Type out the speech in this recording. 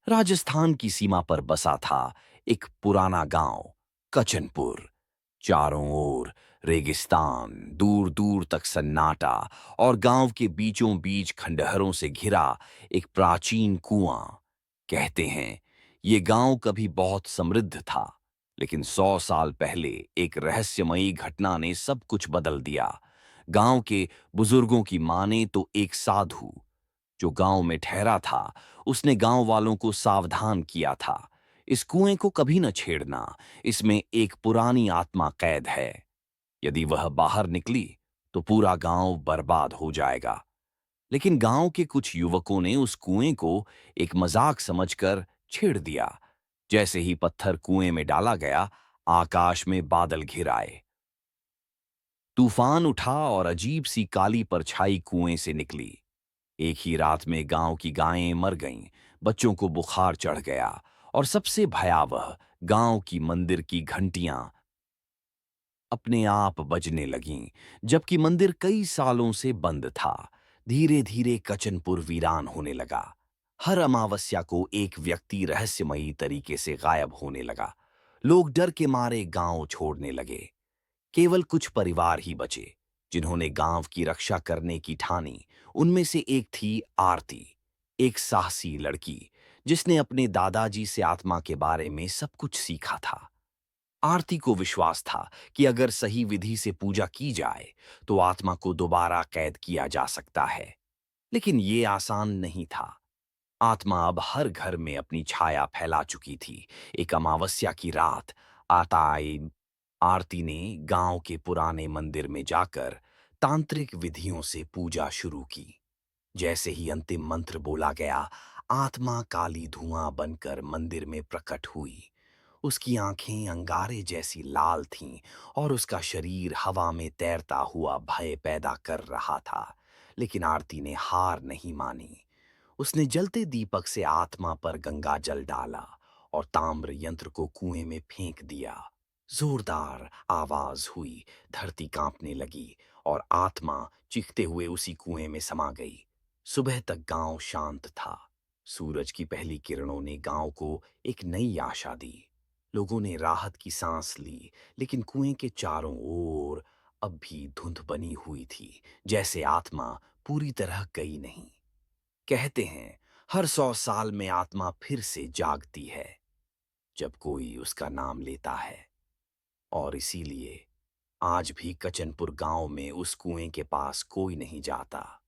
राजस्थान की सीमा पर बसा था एक पुराना गांव, कचनपुर। चारों ओर रेगिस्तान, दूर दूर तक सन्नाटा, और गांव के बीचों बीच खंडहरों से घिरा एक प्राचीन कुआं। कहते हैं ये गांव कभी बहुत समृद्ध था, लेकिन 100 साल पहले एक रहस्यमयी घटना ने सब कुछ बदल दिया। गांव के बुजुर्गों की माने तो एक साधु जो गांव में ठहरा था, उसने गांव वालों को सावधान किया था, इस कुएं को कभी न छेड़ना, इसमें एक पुरानी आत्मा कैद है। यदि वह बाहर निकली तो पूरा गांव बर्बाद हो जाएगा। लेकिन गांव के कुछ युवकों ने उस कुएं को एक मजाक समझकर छेड़ दिया। जैसे ही पत्थर कुएं में डाला गया, आकाश में बादल घिर आए। तूफान उठा और अजीब सी काली परछाई कुएं से निकली। एक ही रात में गांव की गायें मर गईं, बच्चों को बुखार चढ़ गया, और सबसे भयावह, गांव की मंदिर की घंटियां अपने आप बजने लगीं, जबकि मंदिर कई सालों से बंद था। धीरे धीरे कचनपुर वीरान होने लगा। हर अमावस्या को एक व्यक्ति रहस्यमयी तरीके से गायब होने लगा। लोग डर के मारे गांव छोड़ने लगे। केवल कुछ परिवार ही बचे जिन्होंने गांव की रक्षा करने की ठानी। उनमें से एक थी आरती, एक साहसी लड़की जिसने अपने दादाजी से आत्मा के बारे में सब कुछ सीखा था। आरती को विश्वास था कि अगर सही विधि से पूजा की जाए तो आत्मा को दोबारा कैद किया जा सकता है। लेकिन ये आसान नहीं था। आत्मा अब हर घर में अपनी छाया फैला चुकी थी। एक अमावस्या की रात आताई आरती ने गांव के पुराने मंदिर में जाकर तांत्रिक विधियों से पूजा शुरू की। जैसे ही अंतिम मंत्र बोला गया, आत्मा काली धुआं बनकर मंदिर में प्रकट हुई। उसकी आंखें अंगारे जैसी लाल थीं और उसका शरीर हवा में तैरता हुआ भय पैदा कर रहा था। लेकिन आरती ने हार नहीं मानी। उसने जलते दीपक से आत्मा पर गंगा जल डाला और ताम्र यंत्र को कुएं में फेंक दिया। जोरदार आवाज हुई, धरती कांपने लगी और आत्मा चीखते हुए उसी कुएं में समा गई। सुबह तक गांव शांत था। सूरज की पहली किरणों ने गांव को एक नई आशा दी। लोगों ने राहत की सांस ली, लेकिन कुएं के चारों ओर अब भी धुंध बनी हुई थी, जैसे आत्मा पूरी तरह गई नहीं। कहते हैं हर 100 साल में आत्मा फिर से जागती है जब कोई उसका नाम लेता है। और इसीलिए आज भी कचनपुर गांव में उस कुएं के पास कोई नहीं जाता।